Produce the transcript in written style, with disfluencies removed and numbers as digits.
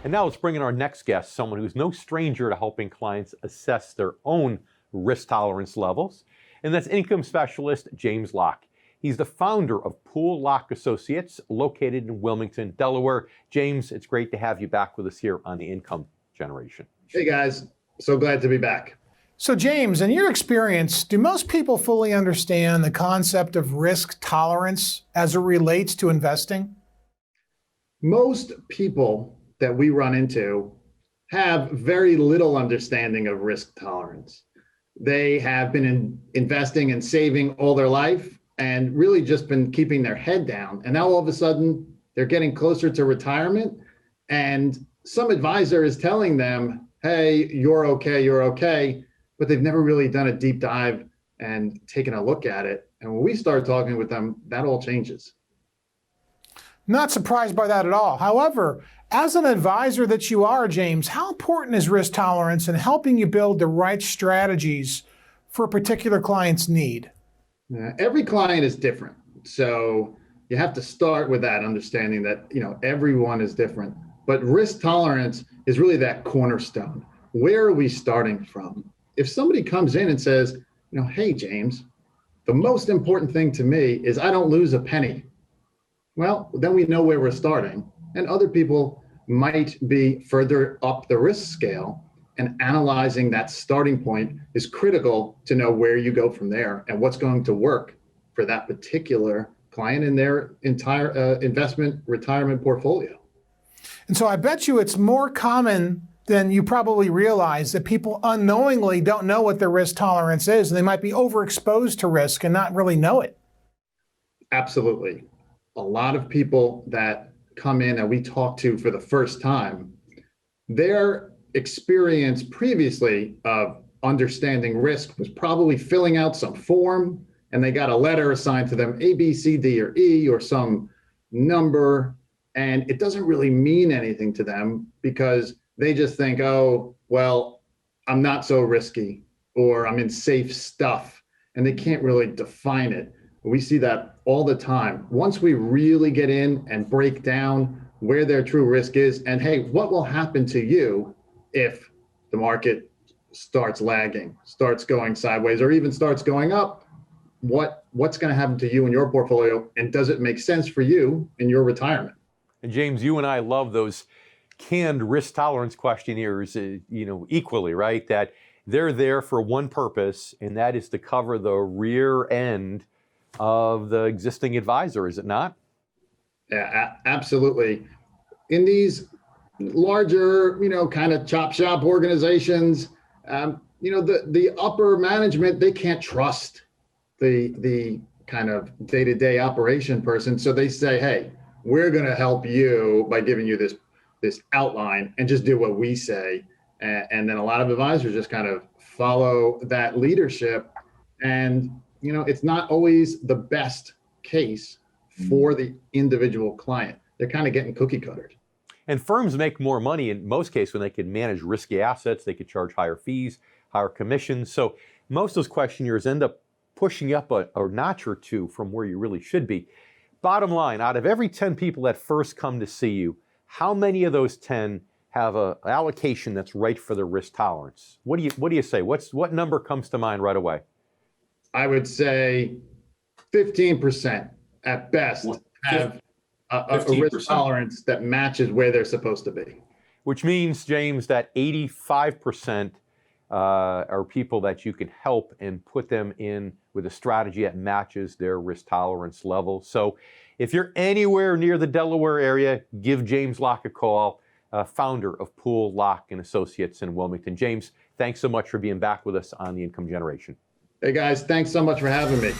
And now let's bring in our next guest, someone who's no stranger to helping clients assess their own risk tolerance levels. And that's income specialist James Locke. He's the founder of Pool Locke Associates, located in Wilmington, Delaware. James, it's great to have you back with us here on the Income Generation. Hey guys, so glad to be back. So James, in your experience, do most people fully understand the concept of risk tolerance as it relates to investing? Most people that we run into have very little understanding of risk tolerance. They have been investing and saving all their life and really just been keeping their head down. And now all of a sudden they're getting closer to retirement and some advisor is telling them, hey, you're okay, but they've never really done a deep dive and taken a look at it. And when we start talking with them, that all changes. Not surprised by that at all. However, as an advisor that you are, James, how important is risk tolerance in helping you build the right strategies for a particular client's need? Every client is different. So you have to start with that understanding that, everyone is different. But risk tolerance is really that cornerstone. Where are we starting from? If somebody comes in and says, hey, James, the most important thing to me is I don't lose a penny. Well, then we know where we're starting. And other people might be further up the risk scale, and analyzing that starting point is critical to know where you go from there and what's going to work for that particular client in their entire investment retirement portfolio. And so I bet you it's more common than you probably realize that people unknowingly don't know what their risk tolerance is, and they might be overexposed to risk and not really know it. Absolutely. A lot of people that come in and we talk to for the first time, their experience previously of understanding risk was probably filling out some form and they got a letter assigned to them, A, B, C, D, or E, or some number, and it doesn't really mean anything to them because they just think, oh, well, I'm not so risky, or I'm in safe stuff, and they can't really define it. We see that all the time. Once we really get in and break down where their true risk is, and hey, what will happen to you if the market starts lagging, starts going sideways, or even starts going up, what's going to happen to you in your portfolio, and does it make sense for you in your retirement? And James, you and I love those canned risk tolerance questionnaires, equally, right? That they're there for one purpose, and that is to cover the rear end of the existing advisor, is it not? Yeah, absolutely. In these larger, kind of chop shop organizations, the upper management, they can't trust the kind of day-to-day operation person. So they say, hey, we're going to help you by giving you this outline and just do what we say. And then a lot of advisors just kind of follow that leadership. And it's not always the best case for the individual client. They're kind of getting cookie cuttered. And firms make more money in most cases when they can manage risky assets. They could charge higher fees, higher commissions. So most of those questionnaires end up pushing you up a notch or two from where you really should be. Bottom line, out of every 10 people that first come to see you, how many of those 10 have an allocation that's right for their risk tolerance? What do you say? What number comes to mind right away? I would say 15% at best have a risk tolerance that matches where they're supposed to be. Which means, James, that 85% are people that you can help and put them in with a strategy that matches their risk tolerance level. So if you're anywhere near the Delaware area, give James Locke a call, founder of Pool Locke and Associates in Wilmington. James, thanks so much for being back with us on The Income Generation. Hey guys, thanks so much for having me.